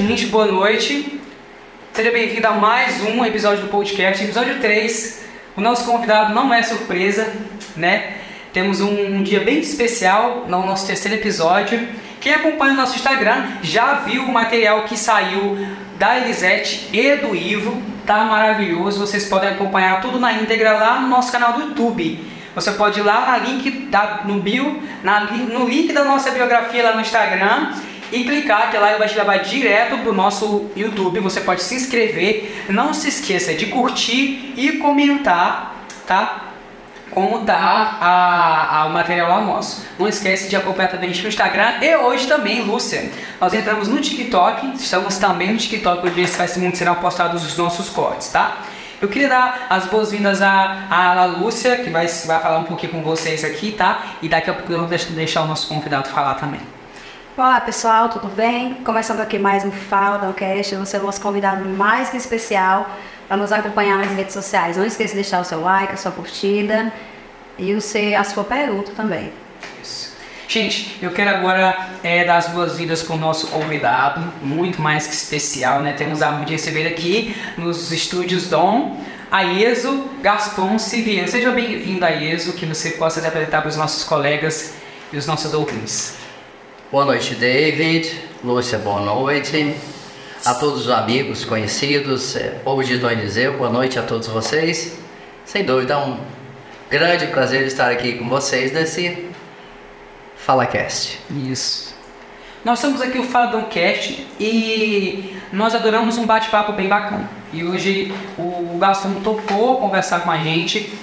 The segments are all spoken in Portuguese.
gente, boa noite. Seja bem-vindo a mais um episódio do podcast, episódio 3. O nosso convidado não é surpresa, né? Temos um dia bem especial no nosso terceiro episódio. Quem acompanha o nosso Instagram já viu o material que saiu da Elisete e do Ivo. Tá maravilhoso, vocês podem acompanhar tudo na íntegra lá no nosso canal do YouTube. Você pode ir lá no bio, no link da nossa biografia lá no Instagram e clicar, que lá vai te levar direto para o nosso YouTube. Você pode se inscrever. Não se esqueça de curtir e comentar, tá? Como tá o material lá nosso. Não esquece de acompanhar também no Instagram. E hoje também, Lúcia, nós entramos no TikTok. Estamos também no TikTok, onde serão postados os nossos cortes, tá? Eu queria dar as boas-vindas à Lúcia, que vai falar um pouquinho com vocês aqui, tá? E daqui a pouco eu vou deixar o nosso convidado falar também. Olá pessoal, tudo bem? Começando aqui mais um Faldocast, você é o nosso convidado mais que especial para nos acompanhar nas redes sociais. Não esqueça de deixar o seu like, a sua curtida e a sua pergunta também. Isso. Gente, eu quero agora dar as boas-vindas para o nosso convidado, muito mais que especial, né? Temos a honra de receber aqui nos estúdios Dom, Aieso Gaston Siviero. Seja bem-vindo, Aieso, que você possa se apresentar para os nossos colegas e os nossos ouvintes. Boa noite, David. Lúcia, boa noite. A todos os amigos, conhecidos, povo de Dom Eliseu, boa noite a todos vocês. Sem dúvida, é um grande prazer estar aqui com vocês nesse FalaCast. Isso. Nós estamos aqui o FalaCast e nós adoramos um bate-papo bem bacana. E hoje o Gaston topou conversar com a gente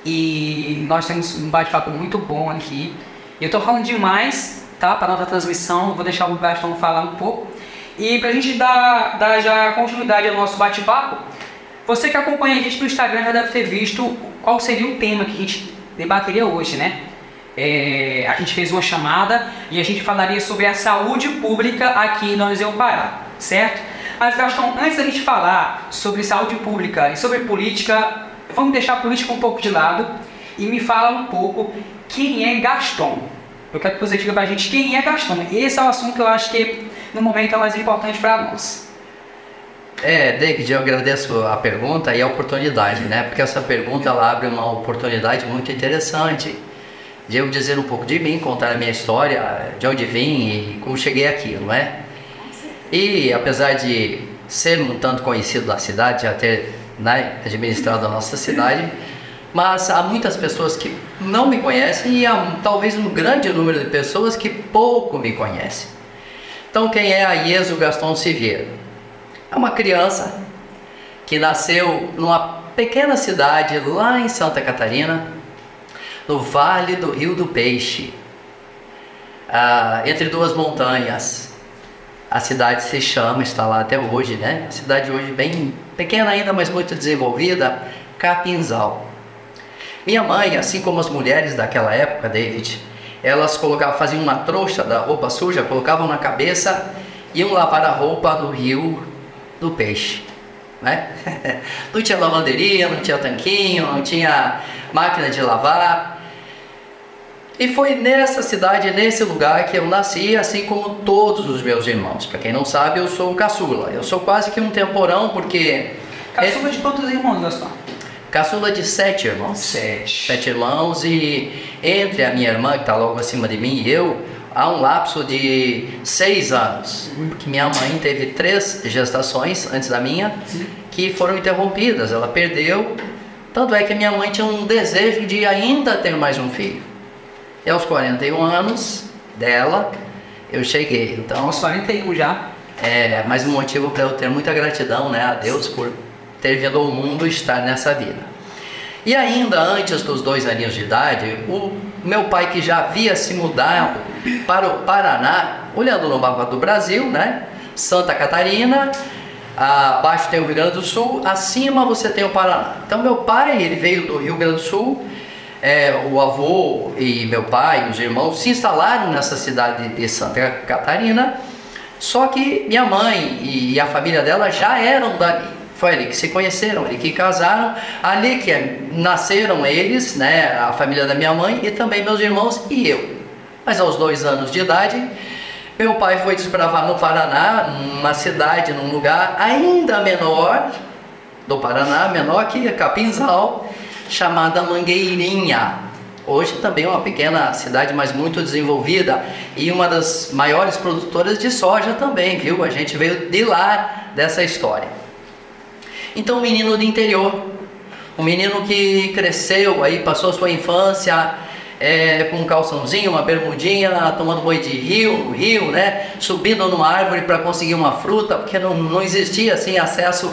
e nós temos um bate-papo muito bom aqui. Eu estou falando demais, tá? Para nossa transmissão, vou deixar o Gaston falar um pouco. E para a gente dar já continuidade ao nosso bate-papo, você que acompanha a gente no Instagram já deve ter visto qual seria o tema que a gente debateria hoje, né? A gente fez uma chamada e a gente falaria sobre a saúde pública aqui em Dom Eliseu, Pará, certo? Mas Gaston, antes da gente falar sobre saúde pública e sobre política, vamos deixar a política um pouco de lado e me fala um pouco quem é Gaston. Eu quero que você diga pra gente quem é Gaston. Esse é o assunto que eu acho que no momento é o mais importante para nós. David, eu agradeço a pergunta e a oportunidade, né? Porque essa pergunta ela abre uma oportunidade muito interessante de eu dizer um pouco de mim, contar a minha história, de onde vim e como cheguei aqui, não é? E apesar de ser um tanto conhecido da cidade, já ter administrado a nossa cidade, mas há muitas pessoas que não me conhecem e há talvez um grande número de pessoas que pouco me conhecem. Então, quem é Aieso Gaston Siviero? É uma criança que nasceu numa pequena cidade lá em Santa Catarina, no Vale do Rio do Peixe, entre duas montanhas. A cidade está lá até hoje, né? A cidade hoje bem pequena ainda, mas muito desenvolvida, Capinzal. Minha mãe, assim como as mulheres daquela época, David, elas faziam uma trouxa da roupa suja, colocavam na cabeça e iam lavar a roupa no Rio do Peixe, né? Não tinha lavanderia, não tinha tanquinho, não tinha máquina de lavar. E foi nessa cidade, nesse lugar que eu nasci, assim como todos os meus irmãos. Para quem não sabe, eu sou o caçula. Eu sou quase que um temporão, porque... Caçula de quantos irmãos, Gaston? Caçula de 7 irmãos. 7 irmãos, e entre a minha irmã, que está logo acima de mim, e eu, há um lapso de 6 anos. Porque minha mãe teve 3 gestações antes da minha, que foram interrompidas. Ela perdeu, tanto é que minha mãe tinha um desejo de ainda ter mais um filho. E aos 41 anos dela, eu cheguei. Então, aos 41 já? Mais um motivo para eu ter muita gratidão, né, a Deus por ter vindo ao mundo estar nessa vida. E ainda antes dos 2 aninhos de idade, o meu pai, que já havia se mudado para o Paraná, olhando no mapa do Brasil, né? Santa Catarina, abaixo tem o Rio Grande do Sul, acima você tem o Paraná. Então meu pai, ele veio do Rio Grande do Sul, o avô e meu pai, os irmãos, se instalaram nessa cidade de Santa Catarina, só que minha mãe e a família dela já eram dali. Foi ali que se conheceram, ali que casaram, ali que nasceram eles, né, a família da minha mãe e também meus irmãos e eu. Mas aos 2 anos de idade, Meu pai foi desbravar no Paraná, numa cidade, num lugar ainda menor do Paraná, menor que Capinzal, chamada Mangueirinha. Hoje também é uma pequena cidade, mas muito desenvolvida e uma das maiores produtoras de soja também, viu? A gente veio de lá dessa história. Então, um menino do interior, um menino que cresceu aí, passou sua infância com um calçãozinho, uma bermudinha, tomando banho de rio, né? Subindo numa árvore para conseguir uma fruta, porque não existia assim acesso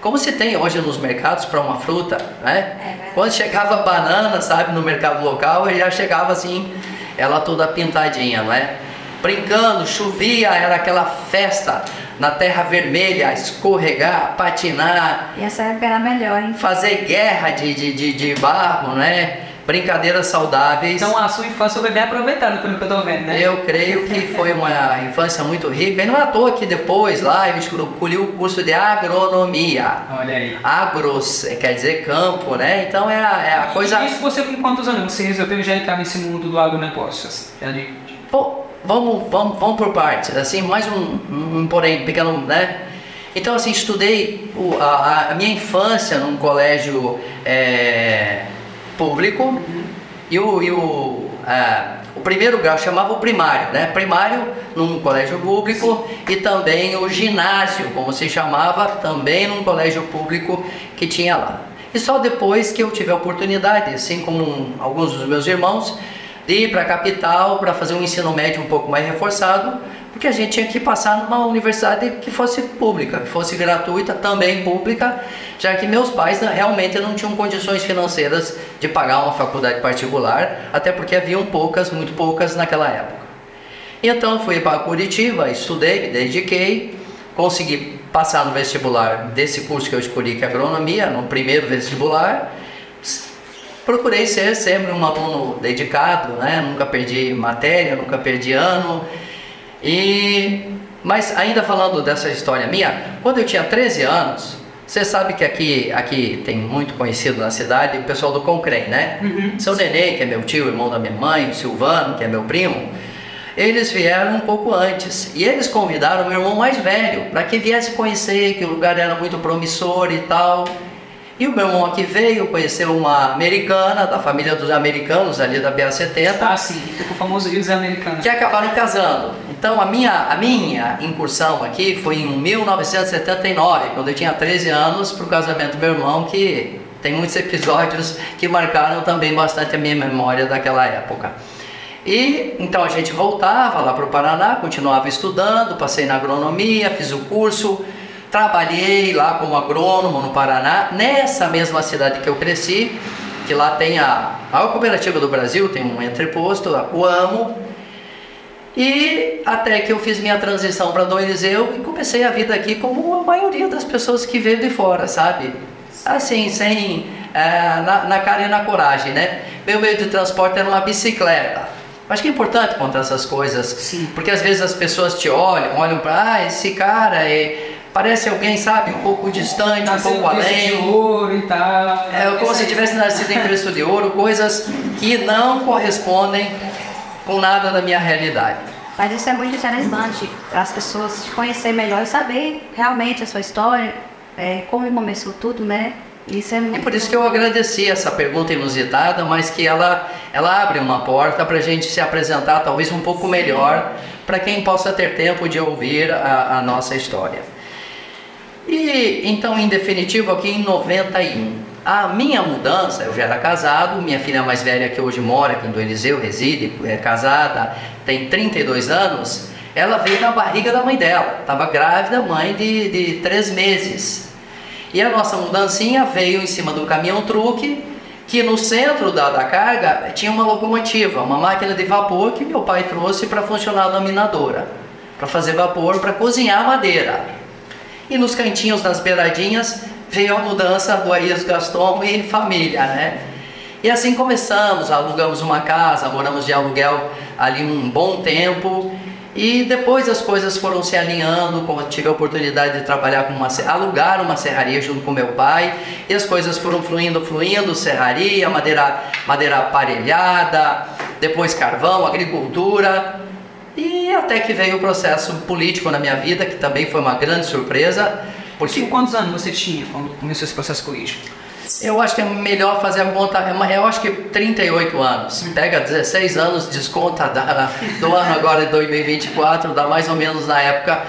como se tem hoje nos mercados para uma fruta, né? Quando chegava a banana, sabe, no mercado local, já chegava assim, ela toda pintadinha, não é? Brincando, chovia, era aquela festa na terra vermelha, escorregar, patinar. E essa época era melhor, hein? Fazer guerra de barro, né? Brincadeiras saudáveis. Então a sua infância foi bem aproveitada, pelo que eu tô vendo, né? Eu creio que foi uma infância muito rica. E não é à toa que depois lá eu escolhi o curso de agronomia. Olha aí. Agros quer dizer campo, né? Então é a coisa... E isso você com quantos anos? Você resolveu já entrar nesse mundo do agronegócio? Pô, vamos por partes. Assim, mais um porém pequeno, né? Então assim, estudei a minha infância num colégio... público e o primeiro grau chamava o primário, né? Primário num colégio público e também o ginásio, como se chamava, também num colégio público que tinha lá. E só depois que eu tive a oportunidade, assim como alguns dos meus irmãos, de ir para a capital para fazer um ensino médio um pouco mais reforçado, porque a gente tinha que passar numa universidade que fosse pública, que fosse gratuita, também pública, já que meus pais realmente não tinham condições financeiras de pagar uma faculdade particular, até porque haviam poucas, muito poucas naquela época. Então fui para Curitiba, estudei, me dediquei, consegui passar no vestibular desse curso que eu escolhi, que é agronomia, no primeiro vestibular. Procurei ser sempre um aluno dedicado, né? Nunca perdi matéria, nunca perdi ano. Mas ainda falando dessa história minha, quando eu tinha 13 anos, você sabe que aqui tem muito conhecido na cidade o pessoal do Concrem, né? Seu Nenê, que é meu tio, irmão da minha mãe, o Silvano, que é meu primo, eles vieram um pouco antes e eles convidaram meu irmão mais velho para que viesse conhecer, que o lugar era muito promissor e tal. E o meu irmão aqui veio, conheceu uma americana, da família dos americanos ali da BA-70. Ah, sim, ficou famoso Rio dos Americanos. Que acabaram casando. Então a minha incursão aqui foi em 1979, quando eu tinha 13 anos, para o casamento do meu irmão, que tem muitos episódios que marcaram também bastante a minha memória daquela época. E então a gente voltava lá para o Paraná, continuava estudando, passei na agronomia, fiz o curso. Trabalhei lá como agrônomo no Paraná, nessa mesma cidade que eu cresci, que lá tem a maior cooperativa do Brasil, tem um entreposto, a Coamo. E até que eu fiz minha transição para Dom Eliseu e comecei a vida aqui como a maioria das pessoas que veio de fora, sabe? Assim, sem na cara e na coragem, né? Meu meio de transporte era uma bicicleta. Acho que é importante contar essas coisas. Sim. Porque às vezes as pessoas te olham para esse cara parece alguém, sabe, um pouco distante, um pouco além. De ouro e tal. Como se tivesse nascido em berço de ouro, coisas que não correspondem com nada da minha realidade. Mas isso é muito interessante, as pessoas te conhecerem melhor e saber realmente a sua história, como começou tudo, né? Isso é muito... E por isso que eu agradeci essa pergunta inusitada, mas que ela abre uma porta para a gente se apresentar talvez um pouco melhor, para quem possa ter tempo de ouvir a nossa história. E então, em definitivo, aqui em 91, a minha mudança, eu já era casado, minha filha mais velha que hoje mora aqui em Dom Eliseu, reside, é casada, tem 32 anos, ela veio na barriga da mãe dela, estava grávida, mãe de 3 meses. E a nossa mudancinha veio em cima do caminhão-truque, que no centro da carga tinha uma locomotiva, uma máquina de vapor que meu pai trouxe para funcionar a laminadora, para fazer vapor, para cozinhar madeira. E nos cantinhos, nas beiradinhas, veio a mudança do Aías Gaston e família, né? E assim começamos, alugamos uma casa, moramos de aluguel ali um bom tempo. E depois as coisas foram se alinhando, como eu tive a oportunidade de trabalhar com alugar uma serraria junto com meu pai. E as coisas foram fluindo, serraria, madeira aparelhada, depois carvão, agricultura. E até que veio o processo político na minha vida, que também foi uma grande surpresa. Porque quantos anos você tinha quando começou esse processo político? Eu acho que é melhor fazer a conta, eu acho que 38 anos. Pega 16 anos, desconta do ano agora de 2024, dá mais ou menos na época.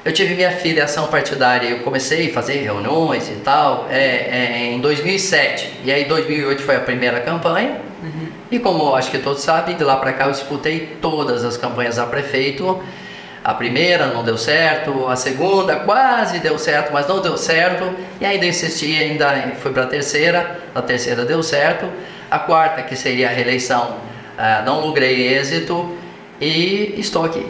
Eu tive minha filiação partidária, eu comecei a fazer reuniões e tal em 2007. E aí 2008 foi a primeira campanha. E como acho que todos sabem, de lá para cá eu disputei todas as campanhas a prefeito. A primeira não deu certo, a segunda quase deu certo, mas não deu certo. E ainda insisti, ainda fui para a terceira deu certo. A quarta, que seria a reeleição, não logrei êxito e estou aqui.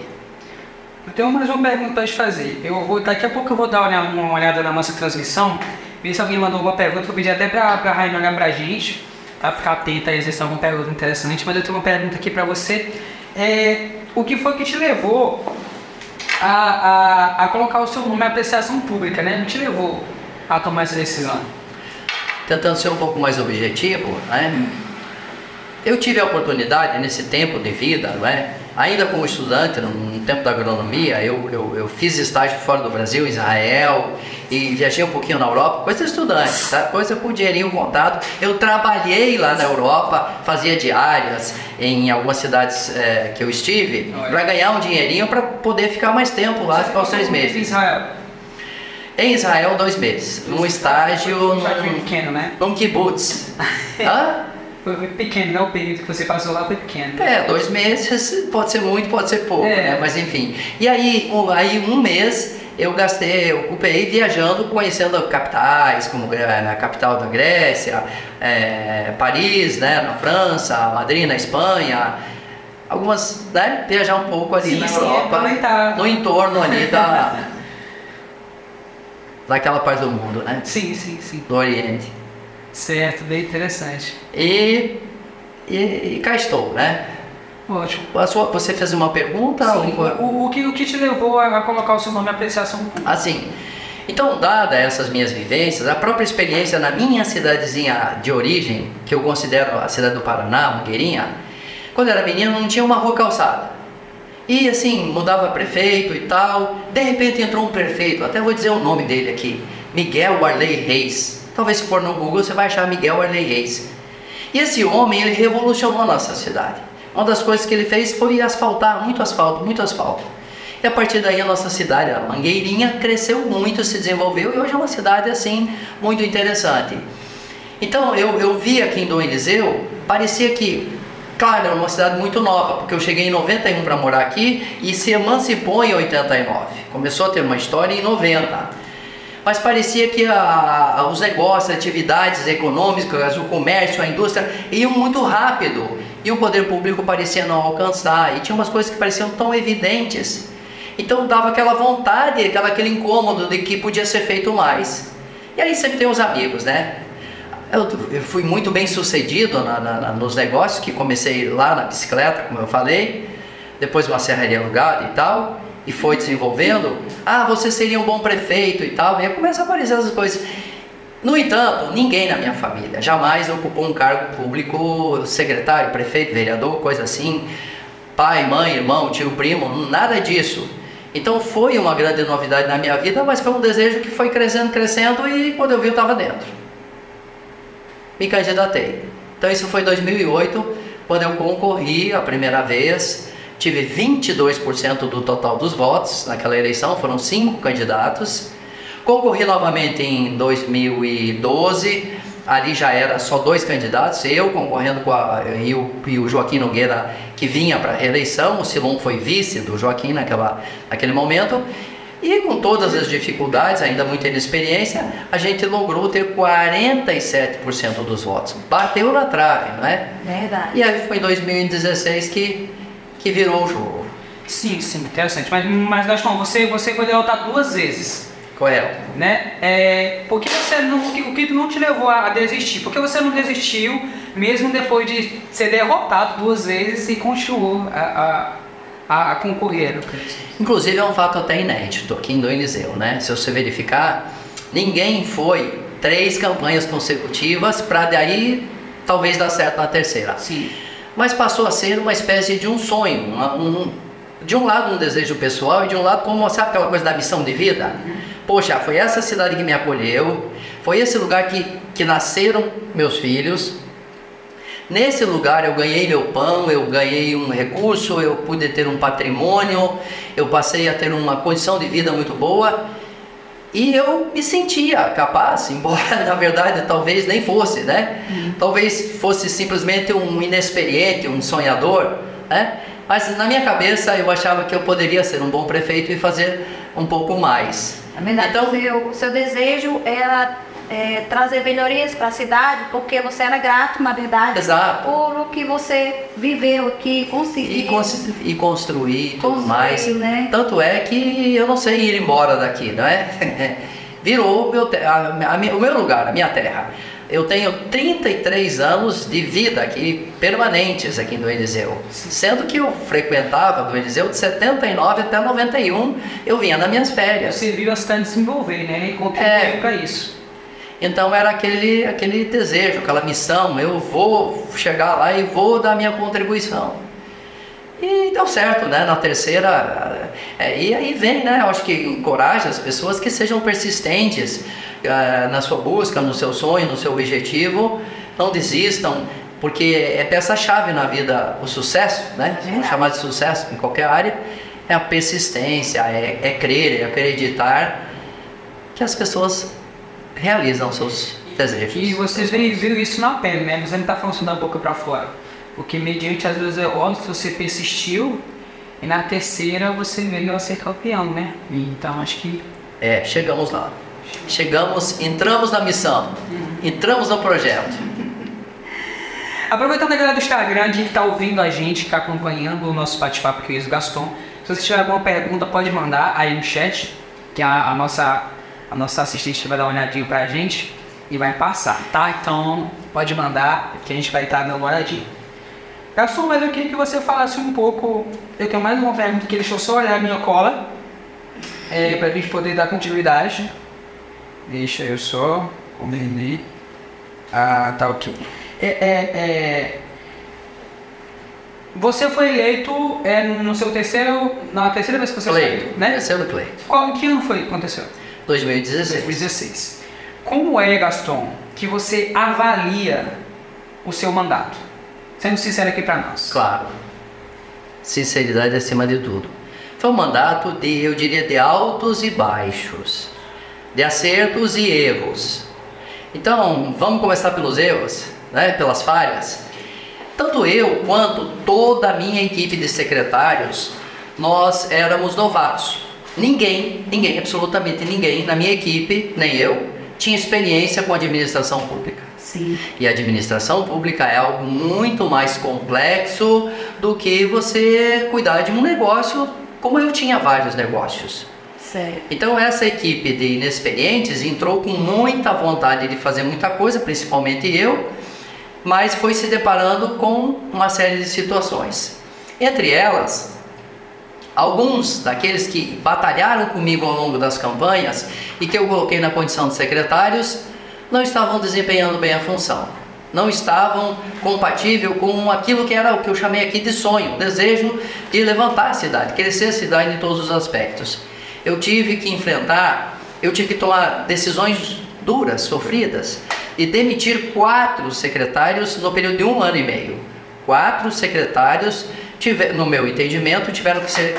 Eu tenho mais uma pergunta para te fazer. Daqui a pouco eu vou dar uma olhada na nossa transmissão, ver se alguém mandou alguma pergunta. Eu pedi até para a Rainha olhar para a gente, tá? Ficar atenta aí se tem alguma pergunta interessante. Mas eu tenho uma pergunta aqui para você. O que foi que te levou a colocar o seu nome em apreciação pública, né? Não te levou a tomar essa decisão? Tentando ser um pouco mais objetivo, né? Eu tive a oportunidade nesse tempo de vida, não é? Ainda como estudante, no tempo da agronomia, eu fiz estágio fora do Brasil, Israel, e viajei um pouquinho na Europa, coisa de estudante, tá? Coisa com dinheirinho contado. Eu trabalhei lá na Europa, fazia diárias em algumas cidades que eu estive, para ganhar um dinheirinho para poder ficar mais tempo lá, ficar os 3 meses. Em Israel? Em Israel, 2 meses. Num estágio pequeno, né? num kibbutz. Hã? Foi pequeno, né? O período que você passou lá foi pequeno. 2 meses, pode ser muito, pode ser pouco, né? Mas enfim. E aí, um mês eu ocupei viajando, conhecendo capitais, como a capital da Grécia, Paris, né, na França, Madrid, na Espanha. Algumas, né? Viajar um pouco ali na Europa, no entorno ali daquela parte do mundo, né? Sim. Do Oriente. Certo, bem interessante. E cá estou, né? Ótimo. Você fez uma pergunta? Sim. O que te levou a colocar o seu nome em apreciação pública? Assim, então, dada essas minhas vivências, a própria experiência na minha cidadezinha de origem, que eu considero a cidade do Paraná, Mangueirinha, quando eu era menino não tinha uma rua calçada. E assim, mudava prefeito e tal, de repente entrou um prefeito, até vou dizer o nome dele aqui, Miguel Arley Reis. Talvez se for no Google você vai achar Miguel Arley Reis. E esse homem, ele revolucionou a nossa cidade. Uma das coisas que ele fez foi asfaltar, muito asfalto. E a partir daí a nossa cidade, a Mangueirinha, cresceu muito, se desenvolveu e hoje é uma cidade assim, muito interessante. Então eu vi aqui em Dom Eliseu, parecia que, claro, era uma cidade muito nova, porque eu cheguei em 91 para morar aqui e se emancipou em 89. Começou a ter uma história em 90. Mas parecia que os negócios, atividades econômicas, o comércio, a indústria iam muito rápido e o poder público parecia não alcançar, e tinha umas coisas que pareciam tão evidentes. Então dava aquela vontade, aquele incômodo de que podia ser feito mais. E aí sempre tem os amigos, né? Eu fui muito bem sucedido nos negócios, que comecei lá na bicicleta, como eu falei, depois uma serraria alugada e tal, e foi desenvolvendo. Você seria um bom prefeito e tal, e aí começa a aparecer essas coisas. No entanto, ninguém na minha família jamais ocupou um cargo público, secretário, prefeito, vereador, coisa assim, pai, mãe, irmão, tio, primo, nada disso. Então foi uma grande novidade na minha vida, mas foi um desejo que foi crescendo e quando eu vi eu estava dentro. Me candidatei. Então isso foi em 2008, quando eu concorri a primeira vez. Tive 22% do total dos votos naquela eleição, foram 5 candidatos. Concorri novamente em 2012, ali já era só 2 candidatos, eu concorrendo e o Joaquim Nogueira, que vinha para a reeleição. O Silon foi vice do Joaquim naquele momento. E com todas as dificuldades, ainda muita inexperiência, a gente logrou ter 47% dos votos. Bateu na trave, não é? Verdade. E aí foi em 2016 que virou o jogo. Sim, interessante. Mas Gastão, você foi derrotado 2 vezes. Correto. Né? Por que o que não te levou a desistir? Por que você não desistiu, mesmo depois de ser derrotado 2 vezes e continuou a concorrer? Inclusive é um fato até inédito aqui em Dom Eliseu, né? Se você verificar, ninguém foi 3 campanhas consecutivas para daí talvez dar certo na terceira. Sim. Mas passou a ser uma espécie de um sonho, de um lado um desejo pessoal e de um lado como, sabe aquela coisa da missão de vida? Poxa, foi essa cidade que me acolheu, foi esse lugar que nasceram meus filhos. Nesse lugar eu ganhei meu pão, eu ganhei um recurso, eu pude ter um patrimônio, eu passei a ter uma condição de vida muito boa e eu me sentia capaz, embora na verdade talvez nem fosse, né? Talvez fosse simplesmente um inexperiente, um sonhador, né? Mas na minha cabeça eu achava que eu poderia ser um bom prefeito e fazer um pouco mais. Na verdade, Então, o seu desejo era trazer melhorias para a cidade, porque você era grato, na verdade, exato. por o que você viveu aqui, conseguiu. E construir tudo mais. Né? Tanto é que eu não sei ir embora daqui, não é? Virou o meu lugar, a minha terra. Eu tenho 33 anos de vida aqui, permanentes aqui no Eliseu. Sendo que eu frequentava do Eliseu de 79 até 91, eu vinha nas minhas férias. Você viu a cidade desenvolver, né? E contribuiu para isso. Então era aquele desejo, aquela missão, eu vou chegar lá e vou dar minha contribuição. E deu certo, né? Na terceira, e aí vem, né? Eu acho que encoraja as pessoas que sejam persistentes na sua busca, no seu sonho, no seu objetivo. Não desistam, porque é peça-chave na vida o sucesso, né? Vamos chamar de sucesso em qualquer área. É a persistência, é crer, é acreditar que as pessoas realizam seus desejos. E vocês viram isso na pele, né? Você não está falando da boca para fora. Porque mediante, às vezes, óbvio, você persistiu e na terceira você veio a ser campeão, né? Então, acho que... chegamos lá. Entramos na missão, entramos no projeto. Aproveitando a galera do Instagram, de que está ouvindo a gente, que está acompanhando o nosso bate-papo aqui com o Gaston, se você tiver alguma pergunta, pode mandar aí no chat, que a nossa assistente vai dar uma olhadinha pra gente e vai passar, tá? Então, pode mandar, que a gente vai estar dando uma olhadinha. Gaston, mas eu queria que você falasse um pouco, eu tenho mais uma pergunta que deixa eu só olhar a minha cola, pra gente poder dar continuidade. Deixa eu só comer. Ah, tá ok. Você foi eleito no seu na terceira vez que você foi eleito, né? Terceiro pleito. Que ano foi que aconteceu? 2016. Como é, Gaston, que você avalia o seu mandato? Sendo sincero aqui para nós. Claro. Sinceridade acima de tudo. Foi um mandato eu diria, de altos e baixos. De acertos e erros. Então, vamos começar pelos erros, né? Pelas falhas. Tanto eu quanto toda a minha equipe de secretários, nós éramos novatos. Ninguém, absolutamente ninguém na minha equipe, nem eu, tinha experiência com administração pública. Sim. E a administração pública é algo muito mais complexo do que você cuidar de um negócio, como eu tinha vários negócios. Certo. Então essa equipe de inexperientes entrou com muita vontade de fazer muita coisa, principalmente eu, mas foi se deparando com uma série de situações. Entre elas, alguns daqueles que batalharam comigo ao longo das campanhas e que eu coloquei na condição de secretários, não estavam desempenhando bem a função. Não estavam compatíveis com aquilo que era o que eu chamei aqui de sonho, desejo de levantar a cidade, crescer a cidade em todos os aspectos. Eu tive que tomar decisões duras, sofridas, e demitir 4 secretários no período de 1 ano e meio. 4 secretários, no meu entendimento, tiveram que ser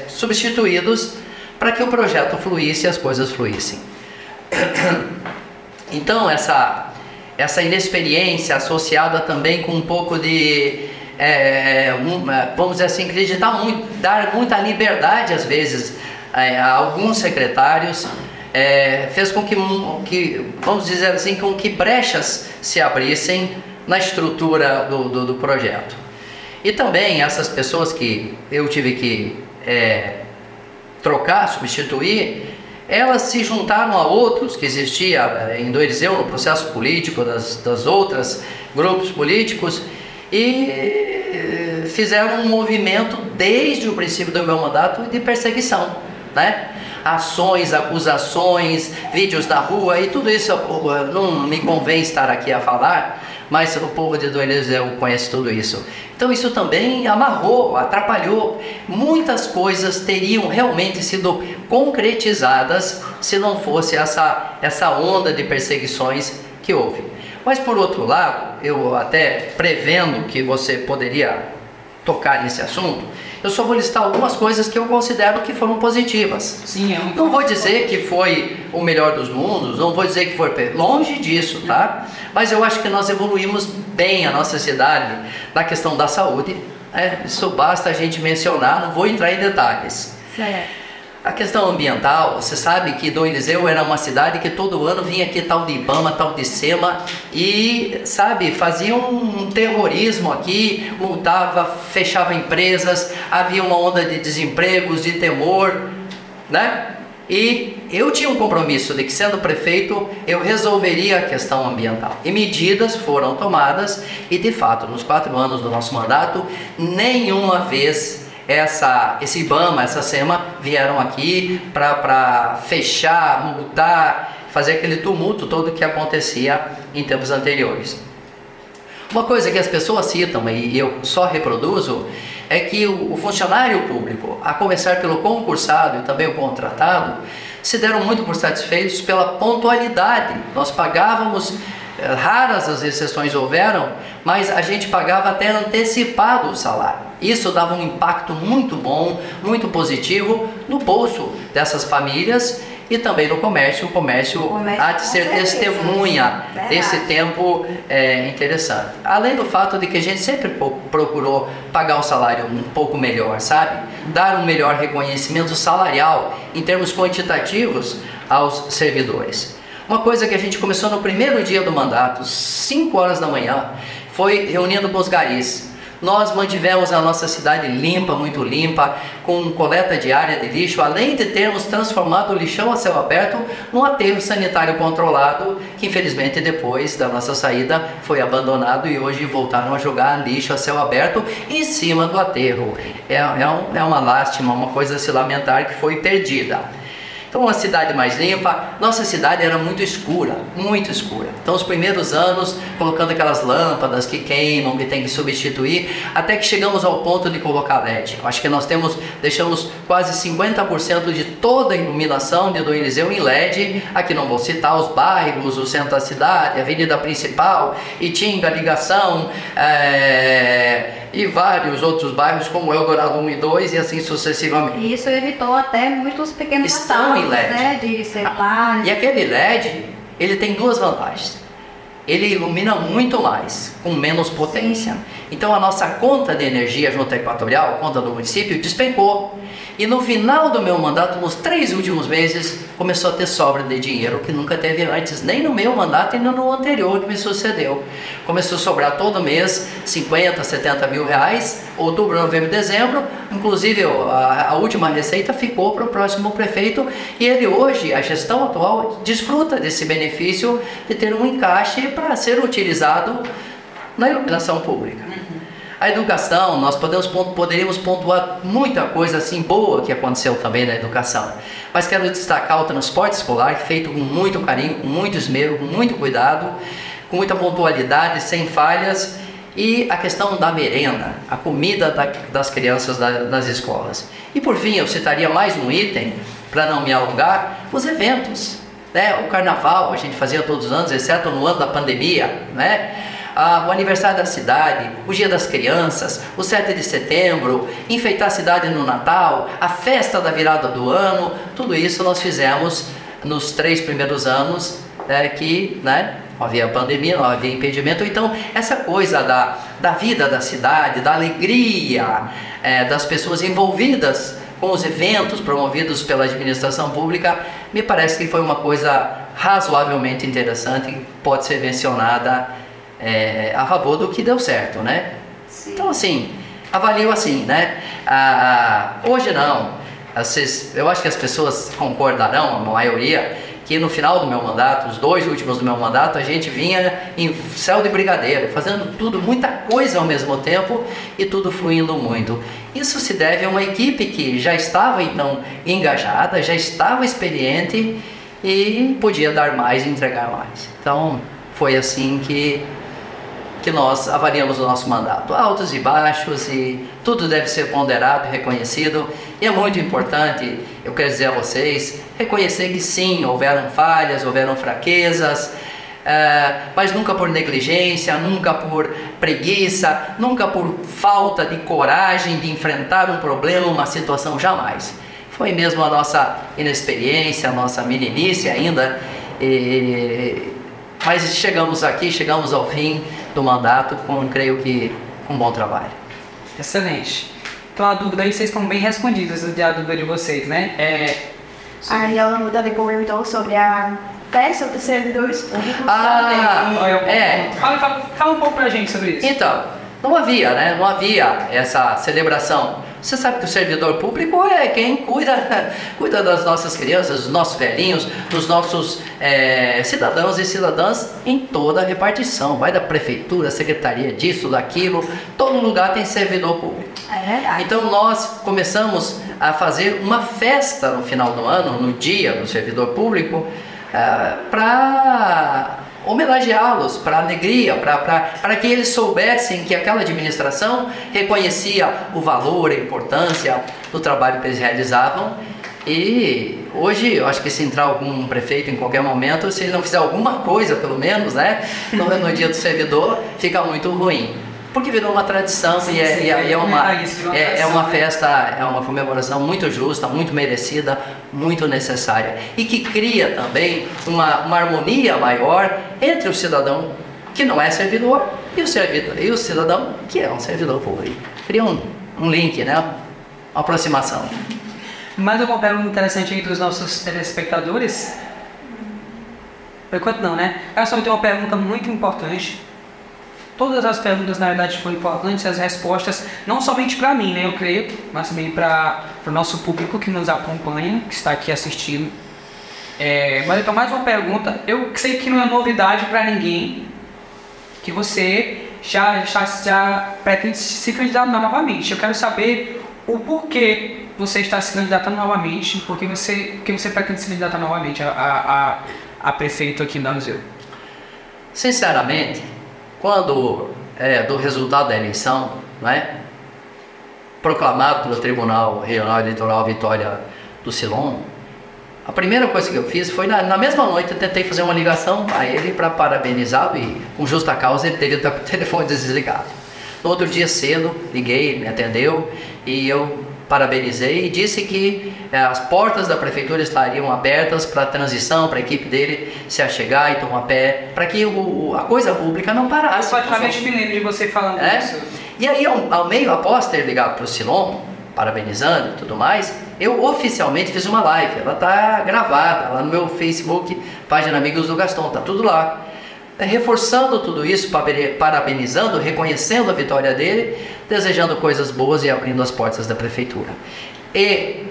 substituídos para que o projeto fluísse e as coisas fluíssem. Então, essa inexperiência associada também com um pouco de, vamos dizer assim, acreditar muito, dar muita liberdade às vezes a alguns secretários, fez com que, vamos dizer assim, com que brechas se abrissem na estrutura do projeto. E também essas pessoas que eu tive que trocar, substituir, elas se juntaram a outros que existiam em do Eliseu, no processo político das outras grupos políticos, e fizeram um movimento desde o princípio do meu mandato de perseguição, né? ações, acusações, vídeos da rua e tudo isso não me convém estar aqui a falar, mas o povo de Dom Eliseu conhece tudo isso. Então isso também amarrou, atrapalhou. Muitas coisas teriam realmente sido concretizadas se não fosse essa onda de perseguições que houve. Mas por outro lado, eu até prevendo que você poderia tocar nesse assunto, eu só vou listar algumas coisas que eu considero que foram positivas. Sim, não vou dizer que foi o melhor dos mundos, não vou dizer que foi longe disso, tá? Mas eu acho que nós evoluímos bem a nossa cidade na questão da saúde. Isso basta a gente mencionar, não vou entrar em detalhes. Certo. A questão ambiental, você sabe que Dom Eliseu era uma cidade que todo ano vinha aqui tal de IBAMA, tal de SEMA e, sabe, fazia um terrorismo aqui, multava, fechava empresas, havia uma onda de desempregos, de temor, né? E eu tinha um compromisso de que, sendo prefeito, eu resolveria a questão ambiental. E medidas foram tomadas e, de fato, nos 4 anos do nosso mandato, nenhuma vez esse IBAMA, essa SEMA vieram aqui para fechar, multar, fazer aquele tumulto todo que acontecia em tempos anteriores. Uma coisa que as pessoas citam e eu só reproduzo é que o funcionário público, a começar pelo concursado e também o contratado, se deram muito por satisfeitos pela pontualidade. Nós pagávamos, raras as exceções houveram, mas a gente pagava até antecipado o salário. Isso dava um impacto muito bom, muito positivo no bolso dessas famílias e também no comércio. O comércio há de ser testemunha desse tempo interessante. Além do fato de que a gente sempre procurou pagar um salário um pouco melhor, sabe? Dar um melhor reconhecimento salarial em termos quantitativos aos servidores. Uma coisa que a gente começou no primeiro dia do mandato, 5 horas da manhã, foi reunindo com os garis. Nós mantivemos a nossa cidade limpa, muito limpa, com coleta diária de lixo, além de termos transformado o lixão a céu aberto num aterro sanitário controlado, que infelizmente depois da nossa saída foi abandonado e hoje voltaram a jogar lixo a céu aberto em cima do aterro. É uma lástima, uma coisa a se lamentar que foi perdida. Então, uma cidade mais limpa. Nossa cidade era muito escura, muito escura. Então, os primeiros anos, colocando aquelas lâmpadas que queimam, que tem que substituir, até que chegamos ao ponto de colocar LED. Eu acho que nós deixamos quase 50% de toda a iluminação de Dom Eliseu em LED. Aqui não vou citar os bairros, o centro da cidade, a avenida principal, Itinga, Ligação, e vários outros bairros como Eldorado 1 e 2 e assim sucessivamente. E isso evitou até muitos pequenos estão em LED, né, de celulares. E aquele LED, ele tem 2 vantagens. Ele ilumina muito mais, com menos potência. Sim. Então a nossa conta de energia junto à Equatorial, a conta do município, despencou. E no final do meu mandato, nos 3 últimos meses, começou a ter sobra de dinheiro que nunca teve antes, nem no meu mandato e nem no anterior que me sucedeu. Começou a sobrar todo mês 50, 70 mil reais, outubro, novembro e dezembro. Inclusive a última receita ficou para o próximo prefeito e ele hoje, a gestão atual, desfruta desse benefício de ter um encaixe para ser utilizado na iluminação pública. A educação, nós poderíamos pontuar muita coisa assim boa que aconteceu também na educação. Mas quero destacar o transporte escolar, feito com muito carinho, com muito esmero, com muito cuidado, com muita pontualidade, sem falhas. E a questão da merenda, a comida das crianças nas escolas. E por fim, eu citaria mais um item, para não me alongar, os eventos. Né? O carnaval a gente fazia todos os anos, exceto no ano da pandemia, né? O aniversário da cidade, o Dia das Crianças, o 7 de setembro, enfeitar a cidade no Natal, a festa da virada do ano, tudo isso nós fizemos nos 3 primeiros anos que não havia pandemia, não havia impedimento. Então essa coisa da vida da cidade, da alegria das pessoas envolvidas com os eventos promovidos pela administração pública, me parece que foi uma coisa razoavelmente interessante que pode ser mencionada a favor do que deu certo, né? Sim. Então assim, avalio assim, né? Hoje não, eu acho que as pessoas concordarão, a maioria, que no final do meu mandato, os 2 últimos do meu mandato, a gente vinha em céu de brigadeiro, fazendo tudo, muita coisa ao mesmo tempo e tudo fluindo muito. Isso se deve a uma equipe que já estava então engajada, já estava experiente e podia dar mais e entregar mais. Então foi assim que nós avaliamos o nosso mandato, altos e baixos, e tudo deve ser ponderado e reconhecido. E é muito importante, eu quero dizer a vocês, reconhecer que sim, houveram falhas, houveram fraquezas, mas nunca por negligência, nunca por preguiça, nunca por falta de coragem de enfrentar um problema, uma situação, jamais. Foi mesmo a nossa inexperiência, a nossa meninice ainda, mas chegamos aqui, chegamos ao fim do mandato creio que com um bom trabalho. Excelente. Então a dúvida aí, vocês estão bem respondidas, a dúvida de vocês, né? Aí ela também comentou sobre a festa dos servidores públicos. Fala um pouco pra gente sobre isso. Então, não havia, né? Não havia essa celebração. Você sabe que o servidor público é quem cuida das nossas crianças, dos nossos velhinhos, dos nossos cidadãos e cidadãs em toda a repartição. Vai da prefeitura, secretaria, disso, daquilo, todo lugar tem servidor público. É verdade. Então nós começamos a fazer uma festa no final do ano, no dia do servidor público, para homenageá-los, para alegria, para que eles soubessem que aquela administração reconhecia o valor, a importância do trabalho que eles realizavam. E hoje, eu acho que se entrar algum prefeito em qualquer momento, se ele não fizer alguma coisa, pelo menos, né, no dia do servidor, fica muito ruim. Porque virou uma tradição. Sim, e é uma festa, é uma comemoração muito justa, muito merecida, muito necessária. E que cria também uma harmonia maior entre o cidadão que não é servidor e o cidadão que é um servidor público. Cria um link, né? Uma aproximação. Mais alguma pergunta interessante aí dos nossos telespectadores? Por enquanto não, né? Eu só tenho uma pergunta muito importante. Todas as perguntas, na verdade, foram importantes, as respostas, não somente para mim, né, eu creio, mas também para o nosso público que nos acompanha, que está aqui assistindo. Mas então, mais uma pergunta. Eu sei que não é novidade para ninguém que você já pretende se candidatar novamente. Eu quero saber o porquê você está se candidatando novamente, porque você pretende se candidatar novamente a prefeito aqui no Museu. Sinceramente, quando do resultado da eleição, né, proclamado pelo Tribunal Regional Eleitoral Vitória do Silom, a primeira coisa que eu fiz foi, na mesma noite, eu tentei fazer uma ligação a ele para parabenizá-lo e, com justa causa, ele teve o telefone desligado. No outro dia cedo, liguei, me atendeu e eu parabenizei e disse que as portas da prefeitura estariam abertas para a transição, para a equipe dele se achegar e tomar pé, para que a coisa pública não parasse. Eu praticamente me lembro de você falando isso. E aí, ao meio, após ter ligado para o Silom, parabenizando e tudo mais, eu oficialmente fiz uma live. Ela está gravada lá no meu Facebook, página Amigos do Gaston, está tudo lá. Reforçando tudo isso, parabenizando, reconhecendo a vitória dele, desejando coisas boas e abrindo as portas da prefeitura. E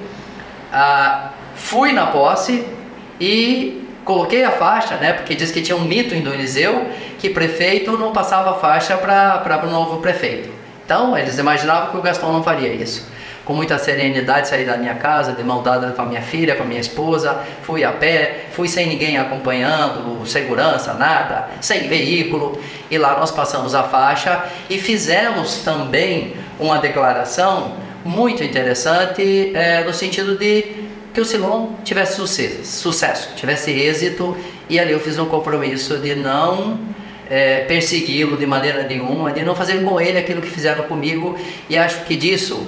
fui na posse e coloquei a faixa, né, porque diz que tinha um mito em Donizeu que prefeito não passava faixa para o novo prefeito. Então eles imaginavam que o Gaston não faria isso. Com muita serenidade saí da minha casa, de mão dada com a minha filha, com a minha esposa, fui a pé, fui sem ninguém acompanhando, segurança, nada, sem veículo, e lá nós passamos a faixa e fizemos também uma declaração muito interessante, no sentido de que o Silom tivesse sucesso, tivesse êxito, e ali eu fiz um compromisso de não persegui-lo de maneira nenhuma, de não fazer com ele aquilo que fizeram comigo, e acho que disso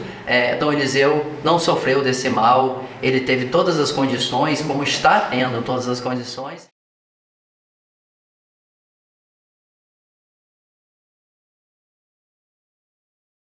Dom Eliseu não sofreu desse mal. Ele teve todas as condições, como está tendo todas as condições.